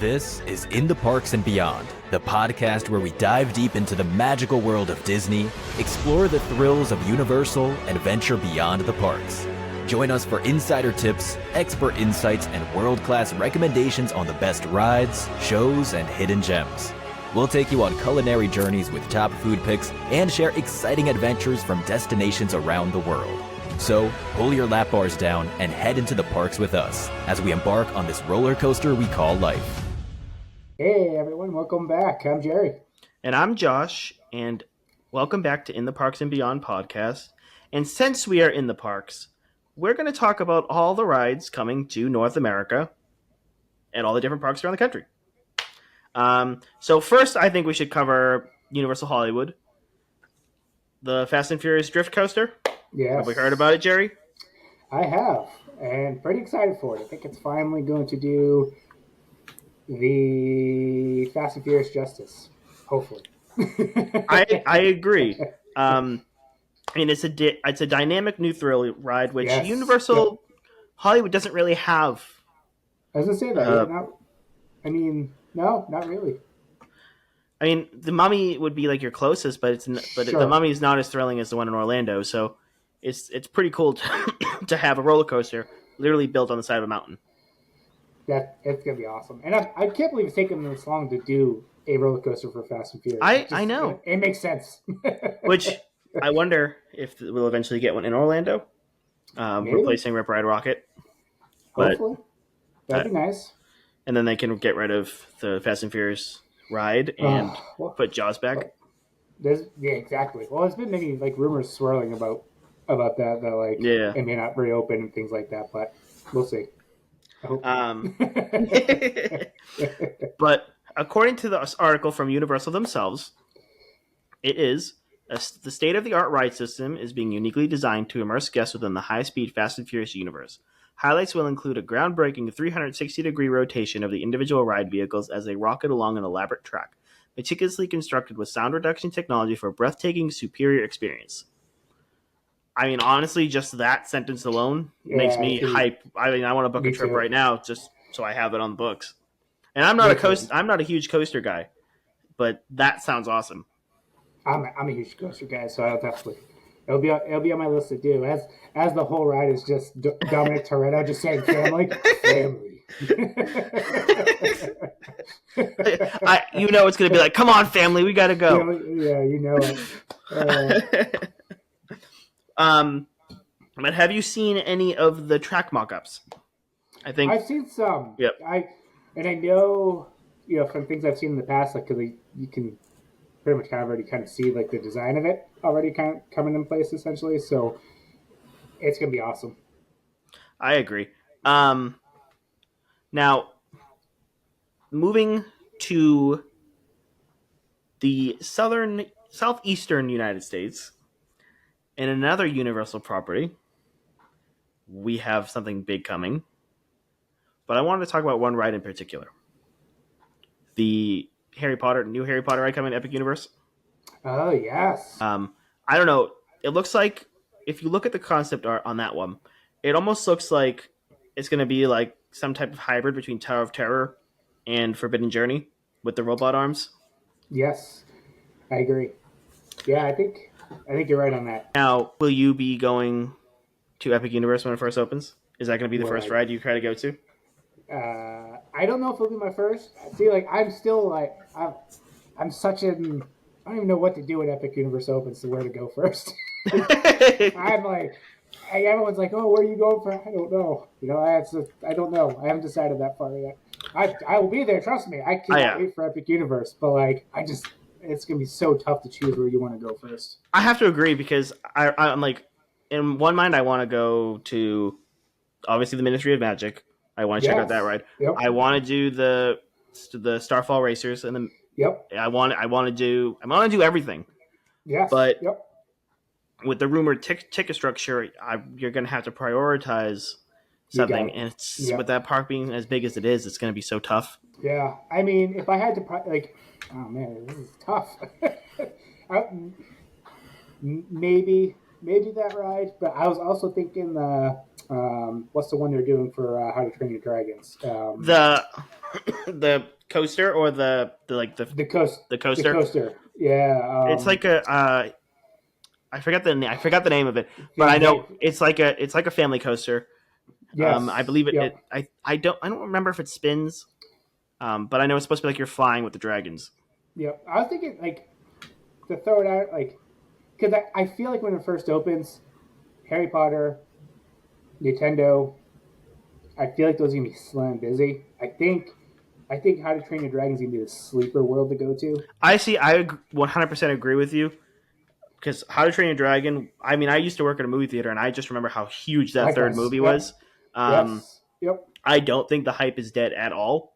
This is In the Parks and Beyond, the podcast where we dive deep into the magical world of Disney, explore the thrills of Universal, and venture beyond the parks. Join us for insider tips, expert insights, and world-class recommendations on the best rides, shows, and hidden gems. We'll take you on culinary journeys with top food picks and share exciting adventures from destinations around the world. So, pull your lap bars down and head into the parks with us as we embark on this roller coaster we call life. Hey everyone, welcome back. I'm Jerry. And I'm Josh, and welcome back to In the Parks and Beyond podcast. And since we are in the parks, we're going to talk about all the rides coming to North America and all the different parks around the country. So first, I think we should cover Universal Hollywood, the Fast and Furious Drift Coaster. Yes. Have we heard about it, Jerry? I have, and pretty excited for it. I think it's finally going to do the Fast and Furious justice, hopefully. I agree. I mean, it's a dynamic new thrill ride, which Yes. Universal Hollywood doesn't really have. I was going to say that. No, not really. I mean, the Mummy would be like your closest, but Sure. the Mummy is not as thrilling as the one in Orlando. So it's pretty cool to have a roller coaster literally built on the side of a mountain. It's going to be awesome. And I can't believe it's taken this long to do a roller coaster for Fast and Furious. I know. It makes sense. Which I wonder if we'll eventually get one in Orlando, replacing Rip Ride Rocket. But, Hopefully. That'd be nice. And then they can get rid of the Fast and Furious ride and put Jaws back. Yeah, exactly. Well, there's been many rumors swirling about that it may not reopen and things like that, but we'll see. I hope. But according to the article from Universal themselves, it is the state-of-the-art ride system is being uniquely designed to immerse guests within the high-speed Fast and Furious universe. Highlights will include a groundbreaking 360-degree rotation of the individual ride vehicles as they rocket along an elaborate track, meticulously constructed with sound reduction technology for a breathtaking, superior experience. I mean, honestly, just that sentence alone makes me hype. I mean, I want to book a trip right now just so I have it on the books. And I'm not a huge coaster guy, but that sounds awesome. I'm a huge coaster guy, so I'll definitely. It'll be on my list to do. As the whole ride is just Dominic Toretto just saying family. You know it's going to be like, come on, family, we got to go. Yeah, you know it. But have you seen any of the track mock-ups? I think I've seen some. Yep. I know from things I've seen in the past, because you can pretty much already see the design of it already kind of coming in place essentially. So it's gonna be awesome. I agree. Now moving to the southeastern United States, in another Universal property, we have something big coming. But I wanted to talk about one ride in particular. The new Harry Potter ride coming to Epic Universe. Oh, yes. I don't know. It looks like, if you look at the concept art on that one, it almost looks like it's going to be like some type of hybrid between Tower of Terror and Forbidden Journey with the robot arms. Yes, I agree. Yeah, I think you're right on that. Now, will you be going to Epic Universe when it first opens? Is that going to be the first ride you try to go to? I don't know if it'll be my first. See, I'm still I'm such an. I don't even know what to do when Epic Universe opens to where to go first. I'm everyone's like, oh, where are you going for? I don't know. I don't know. I haven't decided that far yet. I will be there. Trust me. I can't wait for Epic Universe. But it's gonna be so tough to choose where you want to go first. I have to agree because I'm in one mind I want to go to obviously the Ministry of Magic. I want to check out that ride. Yep. I want to do the Starfall Racers and the. Yep. I want to do everything. Yes. But with the rumored ticket structure, you're going to have to prioritize something, and with that park being as big as it is, it's going to be so tough. Yeah, I mean, if I had to oh man, this is tough. Maybe that ride, but I was also thinking what's the one they're doing for How to Train Your Dragons? The coaster or the coaster. The coaster. Yeah. It's like a I forgot the name of it, but I know it's like a family coaster. Yes. I believe it. Yep. I don't remember if it spins, but I know it's supposed to be like you're flying with the dragons. Yep. I was thinking like to throw it out like because I feel like when it first opens, Harry Potter, Nintendo, I feel like those are gonna be slam busy. I think How to Train Your Dragon is gonna be the sleeper world to go to. I 100% agree with you because How to Train Your Dragon. I mean, I used to work at a movie theater, and I just remember how huge that third movie was. Yes. Yep. I don't think the hype is dead at all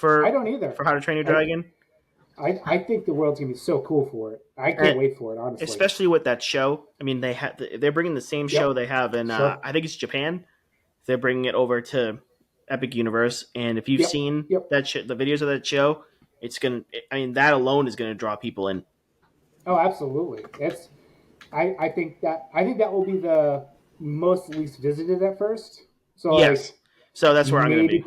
I don't either. for How to Train Your Dragon. I think the world's gonna be so cool for it. I can't wait for it, honestly. Especially with that show. I mean, they're bringing the same show they have in I think it's Japan. They're bringing it over to Epic Universe, and if you've seen the videos of that show, it's gonna. I mean, that alone is gonna draw people in. Oh, absolutely. I think that will be the most least visited at first. So yes. So that's where I'm gonna be.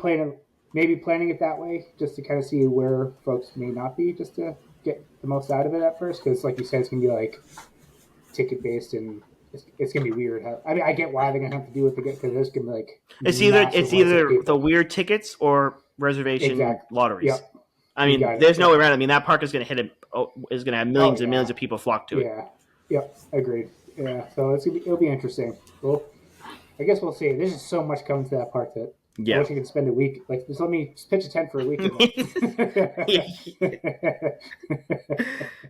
Maybe planning it that way, just to kind of see where folks may not be, just to get the most out of it at first. Because, like you said, it's gonna be like ticket based, and it's gonna be weird. I mean, I get why they're gonna have to do it because there's gonna be like it's either the weird tickets or reservation lotteries. Yep. I mean, there's no way around it. I mean, that park is gonna is gonna have millions and millions of people flock to it. Yeah. Yep. Agreed. Yeah. So it'll be interesting. Well, I guess we'll see. There's just so much coming to that park that. Yeah. I wish you could spend a week. Like, just let me pitch a tent for a week. It doesn't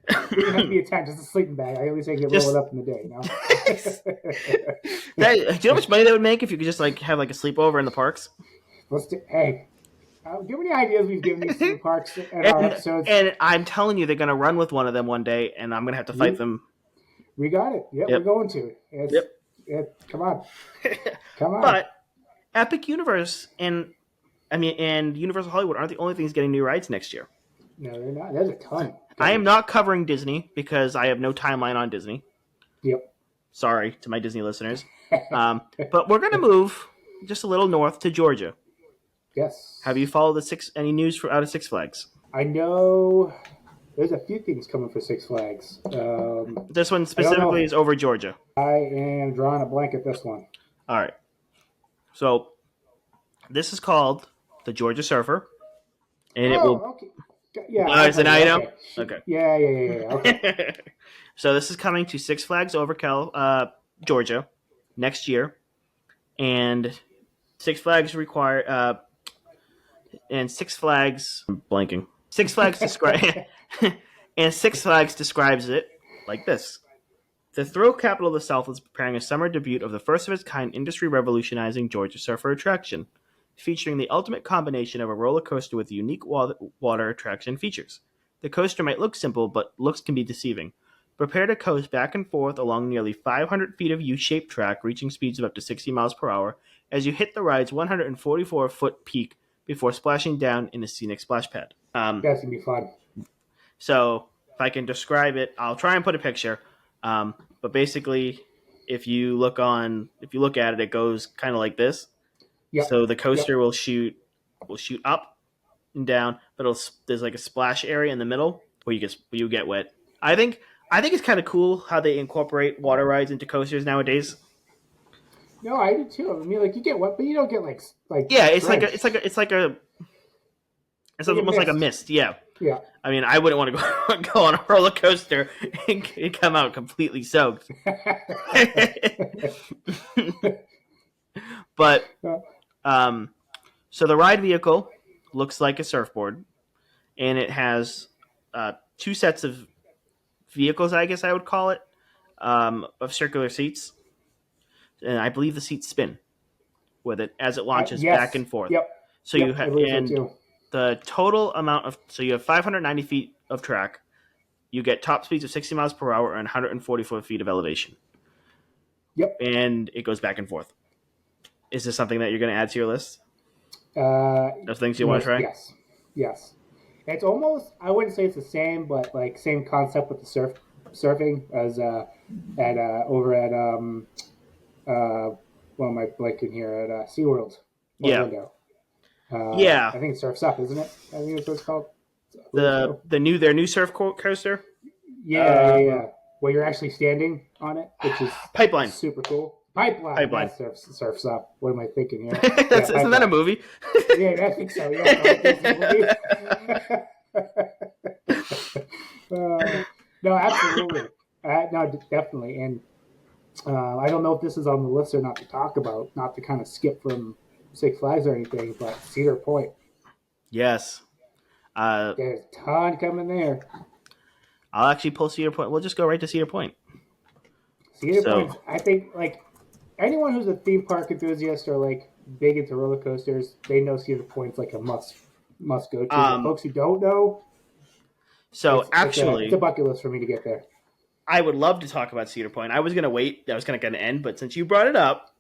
have to be a tent, just a sleeping bag. I at least can roll it up in the day. You know? Do you know how much money that would make if you could just like have like a sleepover in the parks? Hey, do you have any ideas we've given these theme parks in our episodes? And I'm telling you, they're going to run with one of them one day, and I'm going to have to fight them. We got it. Yep. We're going to. Come on. Come on. But Epic Universe and Universal Hollywood aren't the only things getting new rides next year. No, they're not. There's a ton. I am not covering Disney because I have no timeline on Disney. Yep. Sorry to my Disney listeners. But we're going to move just a little north to Georgia. Yes. Have you followed any news out of Six Flags? I know there's a few things coming for Six Flags. This one specifically is over Georgia. I am drawing a blank at this one. All right. So, this is called the Georgia Surfer, and it will. Okay. Yeah. So now you know. Okay. Yeah. Okay. So this is coming to Six Flags over Georgia, next year, and Six Flags I'm blanking. Six Flags describes it like this. The thrill capital of the South is preparing a summer debut of the first-of-its-kind industry-revolutionizing Georgia Surfer attraction, featuring the ultimate combination of a roller coaster with unique water attraction features. The coaster might look simple, but looks can be deceiving. Prepare to coast back and forth along nearly 500 feet of U-shaped track, reaching speeds of up to 60 miles per hour, as you hit the ride's 144-foot peak before splashing down in a scenic splash pad. That's going to be fun. So, if I can describe it, I'll try and put a picture. But basically, if you look at it, it goes kind of like this. Yep. So the coaster will shoot up and down, but there's like a splash area in the middle where you get wet. I think it's kind of cool how they incorporate water rides into coasters nowadays. No, I do too. I mean, like you get wet, but you don't get like. Yeah, it's almost like a mist. Yeah. Yeah. I mean, I wouldn't want to go on a roller coaster and come out completely soaked. But so the ride vehicle looks like a surfboard, and it has two sets of vehicles, I guess I would call it, of circular seats, and I believe the seats spin with it as it launches back and forth. Yep. So you have the total amount so you have 590 feet of track. You get top speeds of 60 miles per hour and 144 feet of elevation. Yep. And it goes back and forth. Is this something that you're going to add to your list? Of things you want to try? Yes. It's almost, I wouldn't say it's the same, but like same concept with the surfing as over at what am I blanking here at SeaWorld. Yeah. Orlando. Yeah. I think it's Surf's Up, isn't it? I think that's what it's called. Their new surf coaster. Yeah. Where you're actually standing on it, which is Pipeline. super cool. Pipeline. That's Surf's Up. What am I thinking here? Isn't that a movie? Yeah, I think so. Yeah. No, absolutely. No, definitely. And I don't know if this is on the list or not to talk about, not to kind of skip from Six Flags or anything, but Cedar Point. Yes. There's a ton coming there. I'll actually pull Cedar Point. We'll just go right to Cedar Point. Cedar Point, I think, like, anyone who's a theme park enthusiast or, like, big into roller coasters, they know Cedar Point's, like, a must go to. Folks who don't know, it's a bucket list for me to get there. I would love to talk about Cedar Point. I was going to wait. I was going to end, but since you brought it up,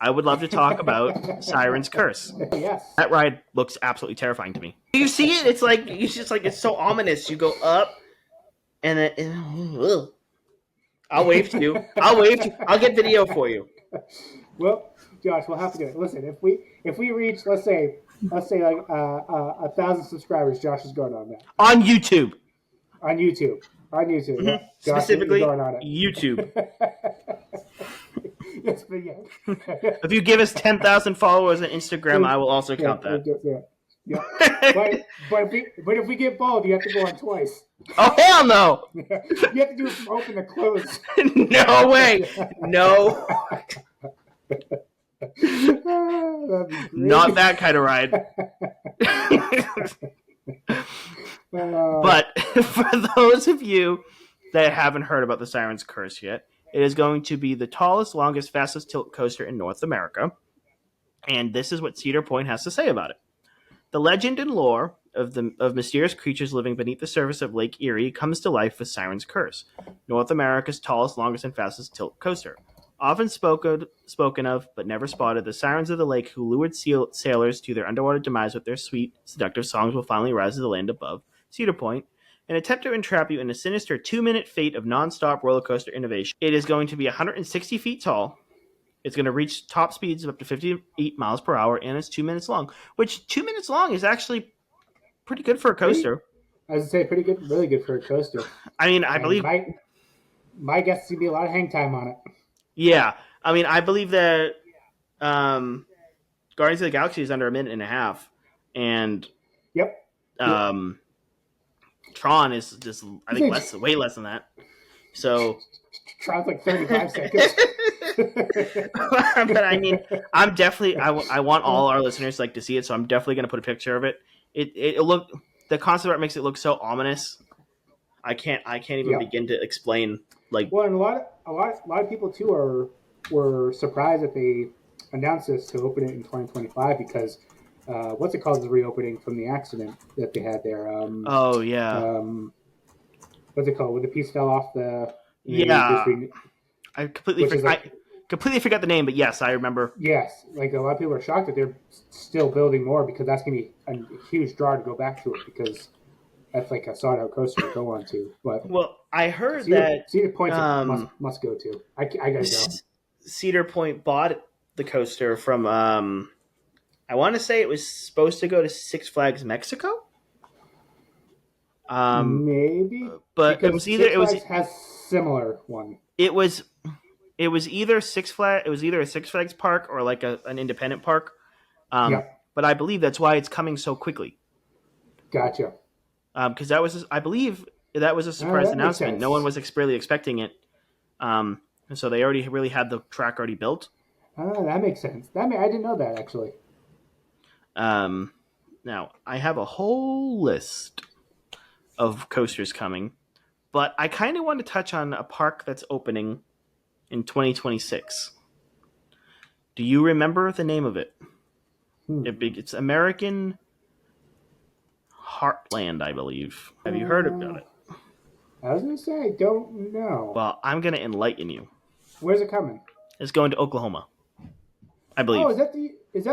I would love to talk about Siren's Curse. Yes. That ride looks absolutely terrifying to me. You see it? It's like it's so ominous. You go up, and then I'll wave to you. I'll get video for you. Well, Josh, we'll have to do it. Listen, if we reach, let's say like 1,000 subscribers, Josh is going on that. On YouTube. On YouTube. Mm-hmm. Yeah. Specifically, going on it. YouTube. Yes, but yeah. If you give us 10,000 followers on Instagram, I will also count that. Yeah. But if we get bald, you have to go on twice. Oh, hell no! You have to do it from open to close. No way! No. Not that kind of ride. But for those of you that haven't heard about the Siren's Curse yet, it is going to be the tallest, longest, fastest tilt coaster in North America. And this is what Cedar Point has to say about it. The legend and lore of mysterious creatures living beneath the surface of Lake Erie comes to life with Siren's Curse, North America's tallest, longest, and fastest tilt coaster. Often spoken of, but never spotted, the sirens of the lake who lured sailors to their underwater demise with their sweet, seductive songs will finally rise to the land above Cedar Point and attempt to entrap you in a sinister 2-minute fate of non-stop roller coaster innovation. It is going to be 160 feet tall. It's going to reach top speeds of up to 58 miles per hour, and it's 2 minutes long, which 2 minutes long is actually pretty good for a coaster. I was going to say, pretty good, really good for a coaster. I mean, I believe... My guess is going to be a lot of hang time on it. Yeah. I mean, I believe that Guardians of the Galaxy is under a minute and a half, and Tron is just, I think, way less than that. So... Tron's like 35 seconds. But I mean, I'm definitely I want all our listeners to see it, so I'm definitely going to put a picture of it. The concept art makes it look so ominous. I can't even begin to explain. Well, and a lot of people too were surprised that they announced this to open it in 2025 because what's it called, the reopening from the accident that they had there. What's it called? When the piece fell off the. I completely forgot the name, but yes, I remember. Yes, a lot of people are shocked that they're still building more because that's going to be a huge draw to go back to it because that's like a sought-out coaster to go on to. But I heard that Cedar Point must go to. I gotta go. Cedar Point bought the coaster from. I want to say it was supposed to go to Six Flags Mexico. Maybe, but it was either Six Flags has similar one. It was either Six Flags. It was either a Six Flags park or like an independent park. But I believe that's why it's coming so quickly. Gotcha. Because I believe that was a surprise announcement. No one was really expecting it. And so they already really had the track already built. Oh, that makes sense. I didn't know that actually. Now I have a whole list of coasters coming, but I kind of want to touch on a park that's opening in 2026. Do you remember the name of it? It's American Heartland, I believe. Have you heard about it? I was going to say, I don't know. Well, I'm going to enlighten you. Where's it coming? It's going to Oklahoma, I believe. Oh, is that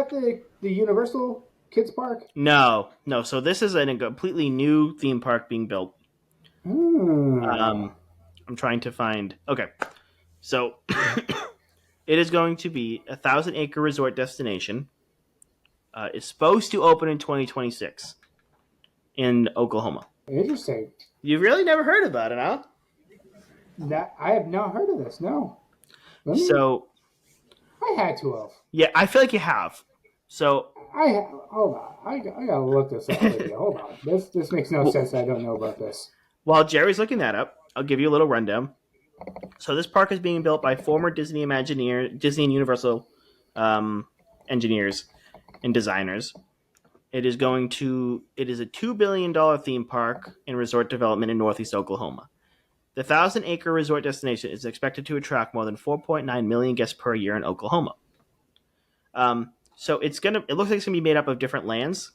the Universal Kids Park? No. So this is a completely new theme park being built. I'm trying to find. Okay, so it is going to be a 1,000-acre resort destination. is supposed to open in 2026 in Oklahoma. Interesting. You've really never heard about it, huh? I have not heard of this. No. So I had to have. yeah, I feel like you have. So Hold on. I gotta look this up. Hold on. This makes no sense. I don't know about this. while Jerry's looking that up, I'll give you a little rundown. So this park is being built by former Disney and Universal engineers and designers. It is a $2 billion theme park and resort development in Northeast Oklahoma. The 1,000-acre resort destination is expected to attract more than 4.9 million guests per year in Oklahoma. So it looks like it's gonna be made up of different lands,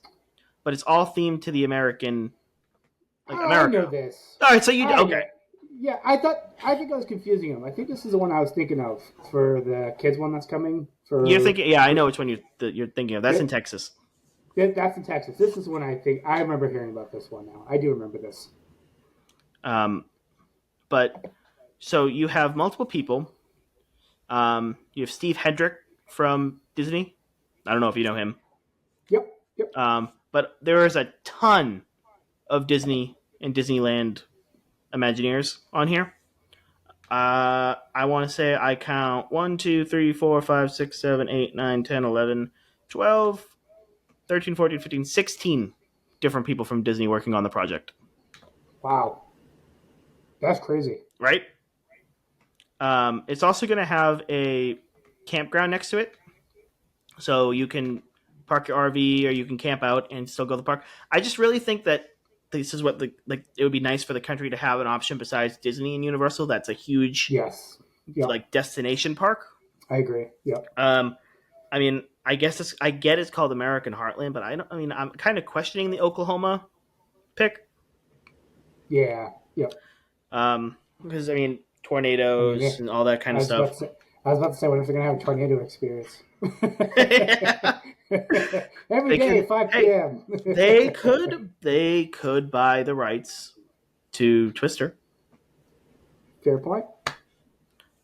but it's all themed to the American. America. I know this. All right, so you okay? Yeah, I think I was confusing them. I think this is the one I was thinking of for the kids one that's coming. You're thinking, yeah, I know which one you're thinking of. That's in Texas. That's in Texas. This is one I remember hearing about this one now. I do remember this. But so you have multiple people. You have Steve Hedrick from Disney. I don't know if you know him. Yep. But there is a ton of Disney and Disneyland Imagineers on here. I want to say I count 1, 2, 3, 4, 5, 6, 7, 8, 9, 10, 11, 12, 13, 14, 15, 16 different people from Disney working on the project. Wow. That's crazy. Right? It's also going to have a campground next to it. So you can park your RV or you can camp out and still go to the park. I just really think that this is what it would be nice for the country to have an option besides Disney and Universal. That's a huge destination park. I agree. Yep. I mean, I get it's called American Heartland, but I'm kind of questioning the Oklahoma pick. Yeah. Yep. Because I mean, tornadoes and all that kind of stuff. I was about to say, what if they're gonna have a tornado experience? Every day at 5 p.m. They could buy the rights to Twister. Fair point.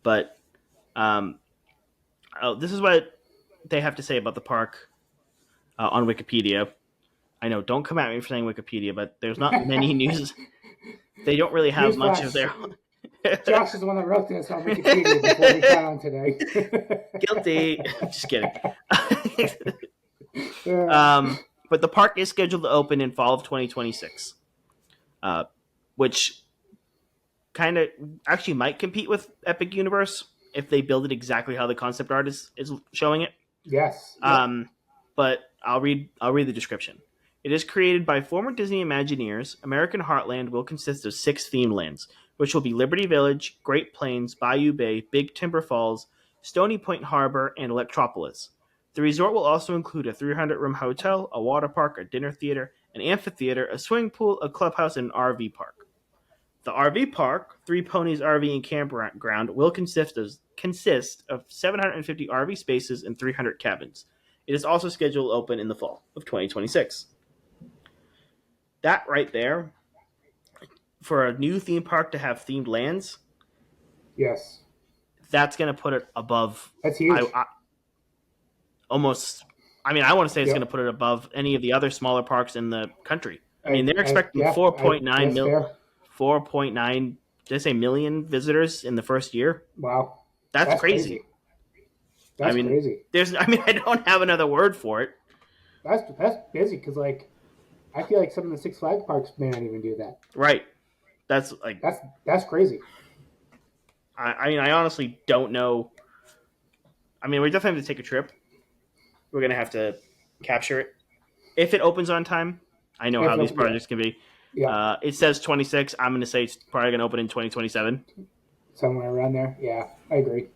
But this is what they have to say about the park on Wikipedia. I know, don't come at me for saying Wikipedia, but there's not many news. They don't really have much of their. Josh is the one that wrote this on Wikipedia before we got on today. Guilty. Just kidding. But the park is scheduled to open in fall of 2026, which kind of actually might compete with Epic Universe if they build it exactly how the concept art is showing it. Yes. But I'll read the description. It is created by former Disney Imagineers. American Heartland will consist of 6 themed lands, which will be Liberty Village, Great Plains, Bayou Bay, Big Timber Falls, Stony Point Harbor, and Electropolis. The resort will also include a 300-room hotel, a water park, a dinner theater, an amphitheater, a swimming pool, a clubhouse, and an RV park. The RV park, Three Ponies RV and Campground, will consist of 750 RV spaces and 300 cabins. It is also scheduled to open in the fall of 2026. That right there, for a new theme park to have themed lands, yes, that's going to put it above. That's huge. I want to say it's going to put it above any of the other smaller parks in the country. I mean, they're expecting 4.9 million. 4.9, did I say million visitors in the first year? Wow, that's crazy. That's crazy. I don't have another word for it. That's busy because I feel like some of the Six Flags parks may not even do that. Right. That's crazy. I honestly don't know. I mean, we definitely have to take a trip. We're gonna have to capture it if it opens on time. I know how these projects can be. Yeah. It says 26. I'm gonna say it's probably gonna open in 2027. Somewhere around there. Yeah, I agree.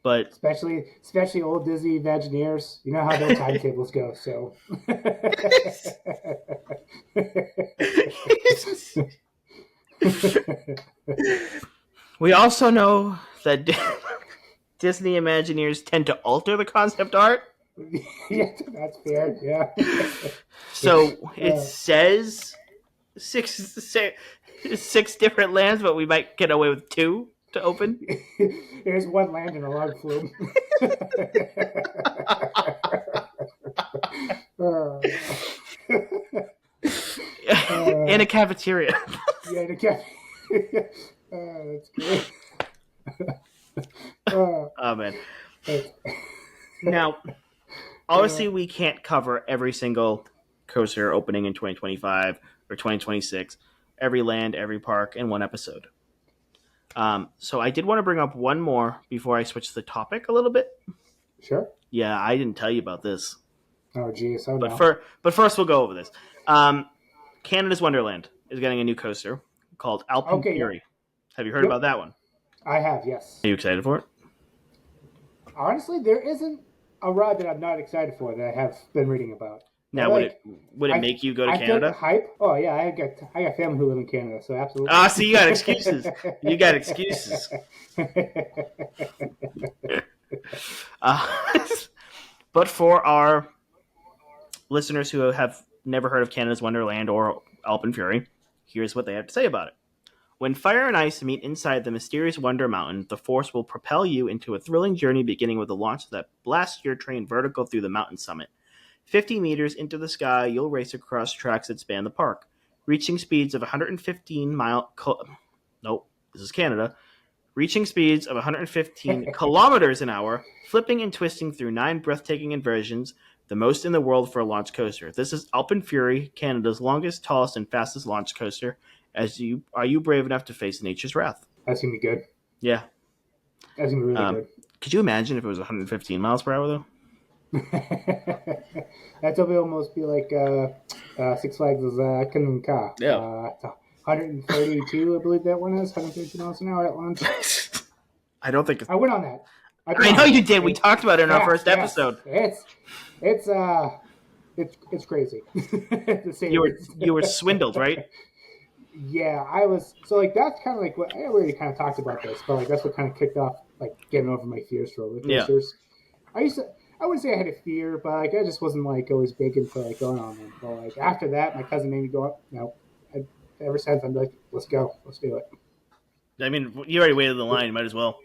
But especially old Disney Imagineers, you know how their timetables go. So. We also know that Disney Imagineers tend to alter the concept art. Yeah, that's fair. Yeah. So it says six different lands, but we might get away with 2 to open. There's one land in a log flume. Uh, In a cafeteria. yeah, the cat. That's great. Oh man. That's, Now, obviously, we can't cover every single coaster opening in 2025 or 2026, every land, every park in one episode. So I did want to bring up one more before I switch the topic a little bit. sure. Yeah, I didn't tell you about this, Oh, geez. Oh, but no. but first we'll go over this. Canada's Wonderland is getting a new coaster called Alpine Okay, Fury. Have you heard Yep. about that one? I have, yes. Are you excited for it? Honestly, there isn't a ride that I'm not excited for that I have been reading about. Now, Like, would it I- make you go to I feel the Canada? hype. Oh yeah, I got family who live in Canada, so absolutely. Ah, see, you got excuses. You got excuses. But for our listeners who have never heard of Canada's Wonderland or Alpine Fury, here's what they have to say about it. When fire and ice meet inside the mysterious Wonder Mountain, the force will propel you into a thrilling journey beginning with a launch that blasts your train vertical through the mountain summit. 50 meters into the sky, you'll race across tracks that span the park, reaching speeds of 115 Nope, this is Canada. Reaching speeds of 115 kilometers an hour, flipping and twisting through 9 breathtaking inversions, the most in the world for a launch coaster. This is Alpine Fury, Canada's longest, tallest, and fastest launch coaster. Are you brave enough to face nature's wrath? That's gonna be good. Yeah. That's gonna be really good. Could you imagine if it was 115 miles per hour, though? That's will almost be like Six Flags' Kingdom Ka. Yeah. 132, I believe that one is 132 miles an hour at launch. I don't think it's... I went on that. I know you did. We talked about it in our first episode. It's crazy. To say You were swindled, right? Yeah, I was. So like that's kind of like what I already kind of talked about this, but like that's what kind of kicked off like getting over my fears for roller coasters. Yeah. I wouldn't say I had a fear, but like I just wasn't like always big into like going on them. But like after that, my cousin made me go up. Ever since I'm like, let's go, let's do it. I mean, you already waited in the line. You might as well.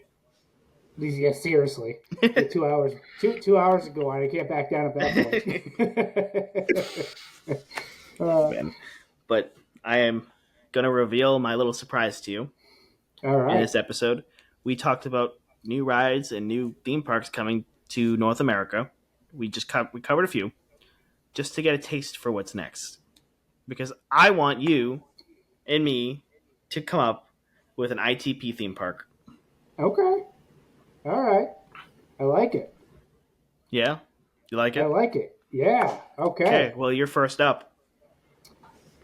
Yeah, seriously. 2 hours. 2 hours ago, I can't back down at that point. But I am going to reveal my little surprise to you. All right. In this episode. We talked about new rides and new theme parks coming to North America. We covered a few just to get a taste for what's next. Because I want you and me to come up with an ITP theme park. Okay. All right. I like it. Yeah? You like it? I like it. Yeah. Okay. Okay, well, you're first up.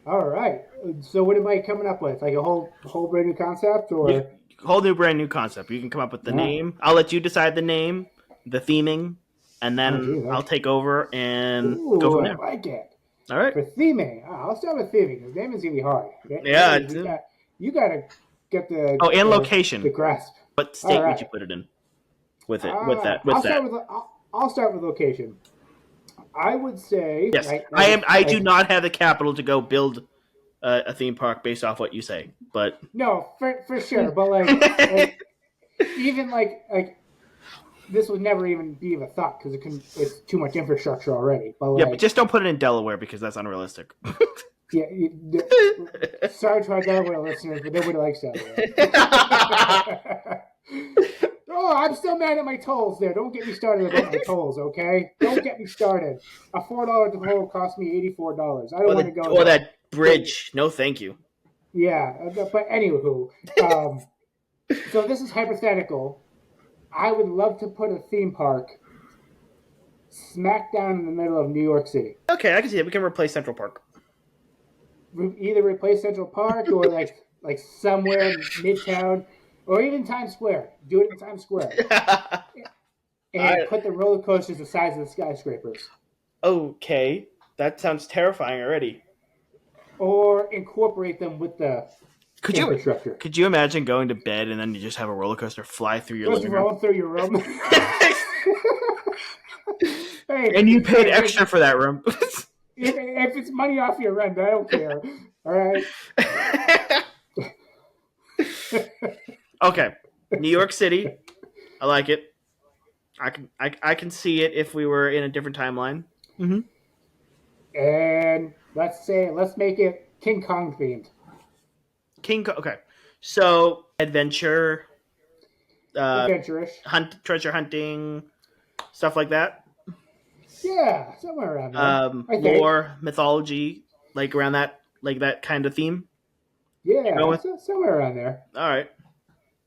All right. So what am I coming up with? Like a whole brand new concept or whole new brand new concept. You can come up with the name. I'll let you decide the name, the theming, and then I'll take over and go from there. I like it. All right. For theming. I'll start with theming because naming's going to be hard. Yeah. You got to get the... Oh, and location. The grasp. What state would you put it in? With that. I'll start with location. I would say... Yes. I do not have the capital to go build a theme park based off what you say, but... No, for sure. But, like even, like... This would never even be of a thought because it's too much infrastructure already. But yeah, but just don't put it in Delaware because that's unrealistic. Yeah, sorry to our Delaware listeners, but nobody likes Delaware. Oh, I'm still mad at my tolls there. Don't get me started about my tolls, okay? Don't get me started. A $4 toll cost me $84. I don't want to go. Or that bridge. No, thank you. Yeah, but anywho, so this is hypothetical. I would love to put a theme park smack down in the middle of New York City. Okay, I can see it. We can replace Central Park. Either replace Central Park or like somewhere in Midtown or even Times Square. Do it in Times Square. And put the roller coasters the size of the skyscrapers. Okay, that sounds terrifying already. Or incorporate them with the infrastructure. Could you imagine going to bed and then you just have a roller coaster fly through your living room? Roll through your room. Hey, and you paid extra for that room. If it's money off your rent, I don't care. All right. Okay, New York City. I like it. I can see it if we were in a different timeline. Mm-hmm. And let's make it King Kong themed. Okay. So adventure, Adventurous. treasure hunting, stuff like that. Yeah, somewhere around there. I think. Lore, mythology, like around that kind of theme. Yeah, somewhere around there. All right.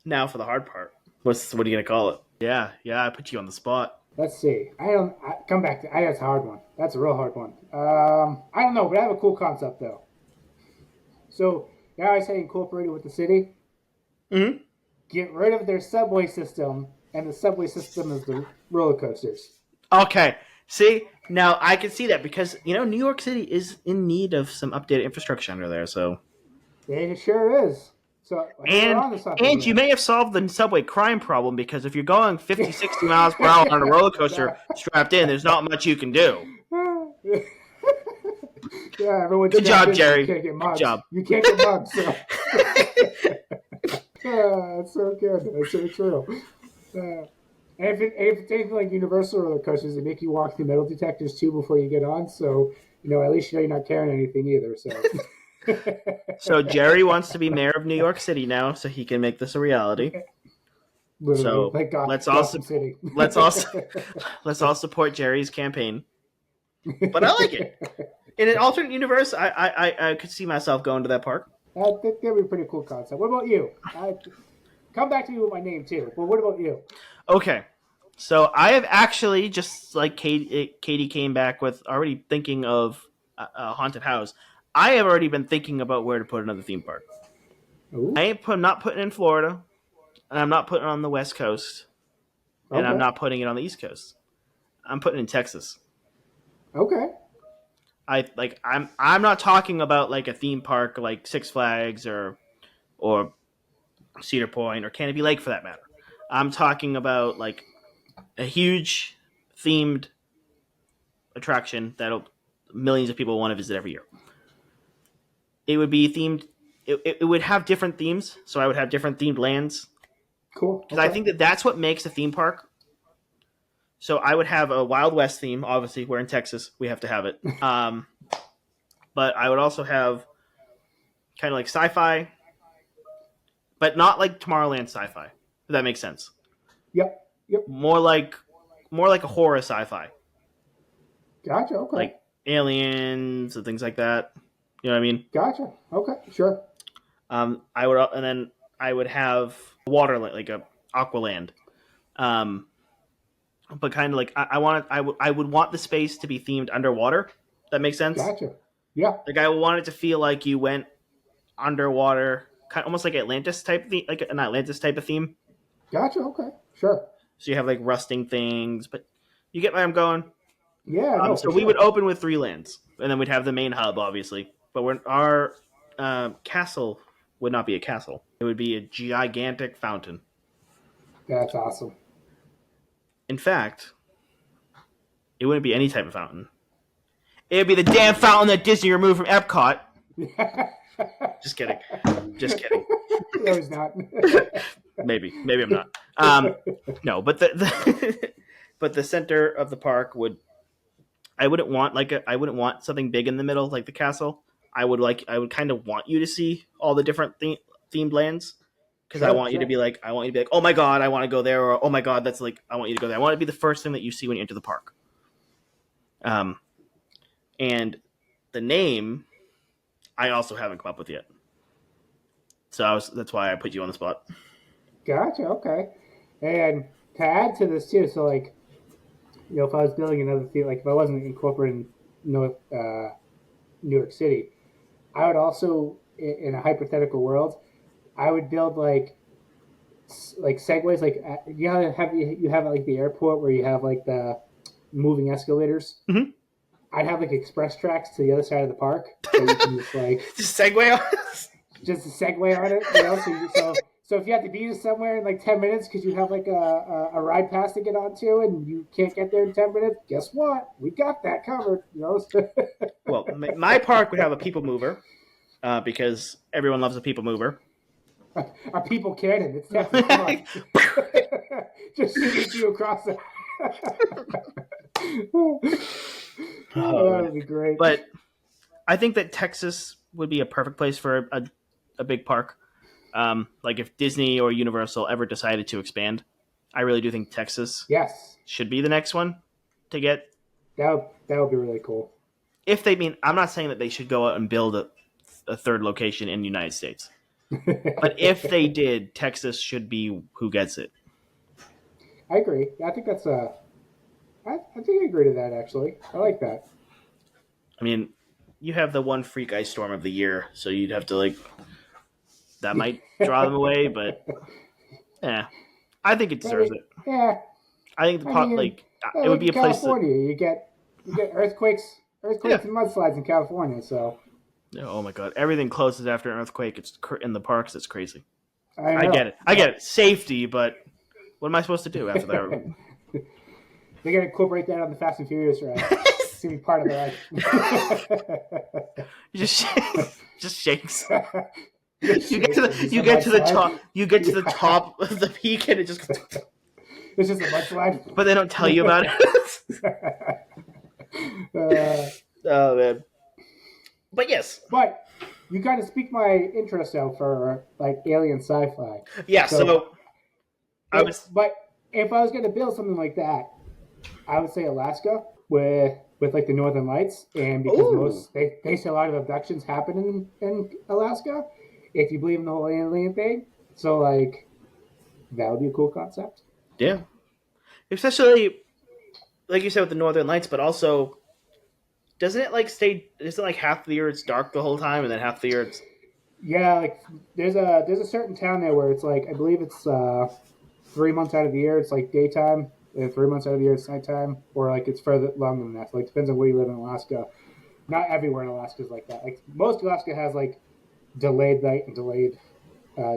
Now for the hard part. What are you gonna call it? Yeah, I put you on the spot. Let's see. Come back to. That's a hard one. That's a real hard one. I don't know, but I have a cool concept though. So, yeah, I say incorporated with the city. Mm-hmm. Get rid of their subway system, and the subway system is the roller coasters. Okay. See, now I can see that because New York City is in need of some updated infrastructure under there. So, It sure is. So, and you may have solved the subway crime problem because if you're going 50, 60 miles per hour on a roller coaster strapped in, there's not much you can do. Yeah, everyone's good job, Jerry. You can't get mugged. Good job. You can't get mugged. So. That's so good. That's so true. And if it's anything like Universal roller coasters, they make you walk through metal detectors too before you get on. So at least you're not carrying anything either. So. So Jerry wants to be mayor of New York City now, so he can make this a reality. Literally, so let's all support Jerry's campaign. But I like it. In an alternate universe, I could see myself going to that park. I think that'd be a pretty cool concept. What about you? Come back to me with my name too. But what about you? Okay, so I have actually, just like Katie came back with already thinking of a haunted house. I have already been thinking about where to put another theme park. Ooh. I'm not putting it in Florida, and I'm not putting it on the West Coast, and I'm not putting it on the East Coast. I'm putting it in Texas. Okay. I'm not talking about like a theme park like Six Flags or Cedar Point or Canopy Lake for that matter. I'm talking about like a huge themed attraction that millions of people want to visit every year. It would be themed. It would have different themes, so I would have different themed lands. Cool. Because I think that's what makes a theme park. So I would have a Wild West theme. Obviously, we're in Texas. We have to have it. But I would also have kind of like sci-fi, but not like Tomorrowland sci-fi. If that makes sense. Yep. More like a horror sci-fi. Gotcha. Okay. Like aliens and things like that. You know what I mean? Gotcha. Okay. Sure. I would have water like a Aqualand. But kind of like I would want the space to be themed underwater. That makes sense. Gotcha. Yeah. Like I want it to feel like you went underwater, kind of almost like Atlantis type theme, like an Atlantis type of theme. Gotcha. Okay. Sure. So you have like rusting things, but you get where I'm going. Yeah. So we would open with 3 lands, and then we'd have the main hub, obviously. But our castle would not be a castle; it would be a gigantic fountain. That's awesome. In fact, it wouldn't be any type of fountain. It'd be the damn fountain that Disney removed from Epcot. Just kidding. No, he's not. Maybe I'm not. No, but the center of the park would. I wouldn't want something big in the middle like the castle. I would kind of want you to see all the different themed lands. Because I want you to be like, oh my god, I want to go there, or oh my god, that's like, I want you to go there. I want it to be the first thing that you see when you enter the park. And the name, I also haven't come up with yet. So that's why I put you on the spot. Gotcha. Okay. And to add to this too, so like, if I was building another theme, like if I wasn't incorporating New York City, I would also, in a hypothetical world, I would build like segways, like you have like the airport where you have like the moving escalators. Mm-hmm. I'd have like express tracks to the other side of the park, so you can just like just segue on, just a segue on it. So if you have to be somewhere in like 10 minutes because you have like a ride pass to get onto and you can't get there in 10 minutes, guess what? We got that covered. Well, my park would have a people mover because everyone loves a people mover. A people cannon. It's definitely just shooting you across the. That would be great. But I think that Texas would be a perfect place for a big park. Like if Disney or Universal ever decided to expand, I really do think Texas yes, should be the next one to get. that would be really cool. If they mean, I'm not saying that they should go out and build a third location in the United States, but if they did, Texas should be who gets it. I agree. I think that's I think I agree to that actually. I like that. I mean, you have the one freak ice storm of the year, so you'd have to like that might draw them away, but yeah, I think it deserves it. Yeah, I think it would be a place. California. You get earthquakes and mudslides in California. So Oh my god, everything closes after an earthquake. It's in the parks. It's crazy. I get it. I get it. Safety, but what am I supposed to do after that? They're gonna incorporate that on the Fast and Furious ride. It's gonna be part of the ride. just shakes. You get to the top. You get to the top of the peak, and it just. It's just a mudslide. But they don't tell you about it. Oh man. But yes. But you kind of speak my interest out for like alien sci-fi. Yeah. So I was. But if I was going to build something like that, I would say Alaska with like the Northern Lights, and because they say a lot of abductions happen in Alaska, if you believe in the whole alien thing. So like that would be a cool concept. Yeah. Especially like you said with the Northern Lights, but also doesn't it like half the year it's dark the whole time and then half the year it's Yeah, like there's a certain town there where it's like I believe it's 3 months out of the year it's like daytime, and 3 months out of the year it's nighttime, or like it's further longer than that. So, like depends on where you live in Alaska. Not everywhere in Alaska is like that. Like most Alaska has like delayed night and delayed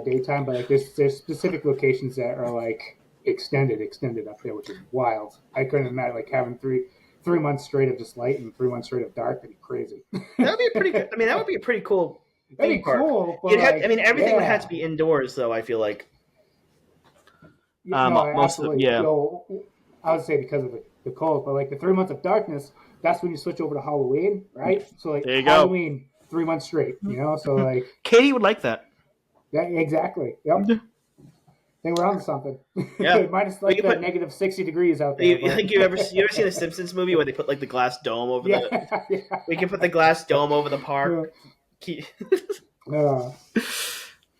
daytime, but like there's specific locations that are like extended up there, which is wild. I couldn't imagine like having three months straight of just light and 3 months straight of dark. That'd be crazy. That'd be pretty good. I mean, that would be a pretty cool. That'd be cool. But everything would have to be indoors, though. I feel like. Most of I would say because of the cold, but like the 3 months of darkness, that's when you switch over to Halloween, right? So like there you Halloween, 3 months straight, So like Katie would like that. Yeah, exactly. Yep. I think we're on to something. Yeah. Minus like the negative 60 degrees out there. You think you ever seen the Simpsons movie where they put like the glass dome over Yeah. We can put the glass dome over the park.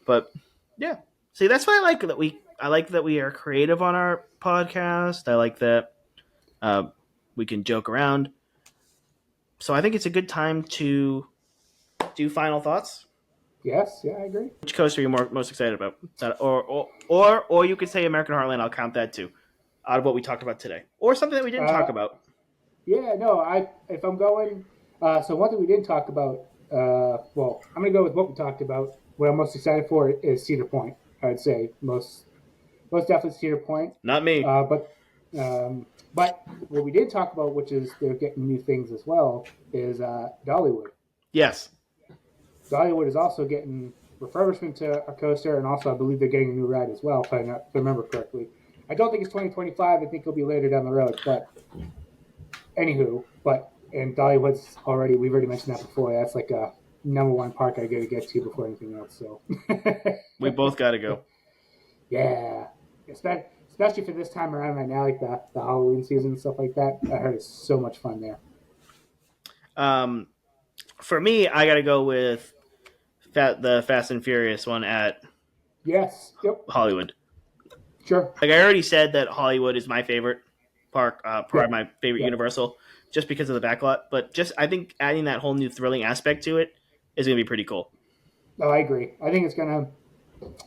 But yeah. See, that's why I like that we are creative on our podcast. I like that we can joke around. So I think it's a good time to do final thoughts. Yes, yeah, I agree. Which coaster are you most excited about? Or you could say American Heartland. I'll count that too, out of what we talked about today, or something that we didn't talk about. Yeah, no. If I'm going, so one thing we didn't talk about. Well, I'm gonna go with what we talked about. What I'm most excited for is Cedar Point. I'd say most definitely Cedar Point. Not me. But what we did talk about, which is they're getting new things as well, is Dollywood. Yes. Dollywood is also getting refurbishment to a coaster, and also I believe they're getting a new ride as well, if I remember correctly. I don't think it's 2025. I think it'll be later down the road. But anywho, and Dollywood's we've already mentioned that before. That's like a number one park I got to get to before anything else. So we both got to go. Yeah, especially for this time around right now, like the Halloween season and stuff like that. I heard it's so much fun there. For me, I got to go with the Fast and Furious one at Hollywood. Sure. Like I already said that Hollywood is my favorite park, my favorite Universal, just because of the backlot. But I think adding that whole new thrilling aspect to it is going to be pretty cool. Oh, I agree. I think it's going to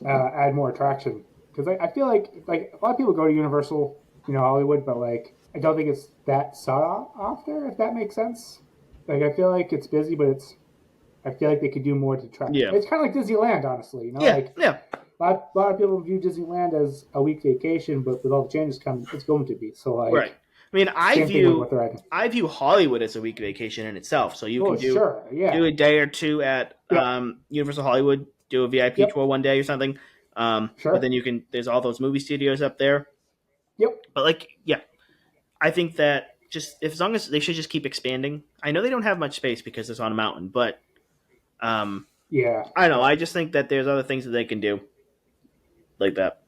add more attraction because I feel like a lot of people go to Universal, Hollywood, but like I don't think it's that sought off there. If that makes sense. Like I feel like it's busy, but I feel like they could do more to attract. Yeah. It's kind of like Disneyland, honestly. Yeah. A lot of people view Disneyland as a week vacation, but with all the changes coming, it's going to be. So like, right. I mean, I view Hollywood as a week vacation in itself. So you can do a day or two at Universal Hollywood, do a VIP tour one day or something. But then there's all those movie studios up there. Yep. But I think that just if as long as they should just keep expanding. I know they don't have much space because it's on a mountain, but Yeah. I don't know. I just think that there's other things that they can do like that.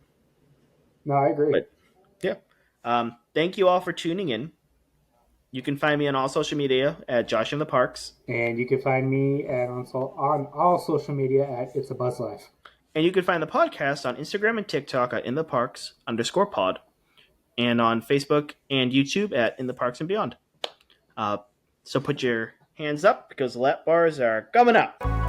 No, I agree. But yeah. Thank you all for tuning in. You can find me on all social media at Josh in the Parks. And you can find me on all social media at It's a Buzz Life. And you can find the podcast on Instagram and TikTok at InTheParks_pod. And on Facebook and YouTube at In the Parks and Beyond. So put your hands up because the lap bars are coming up.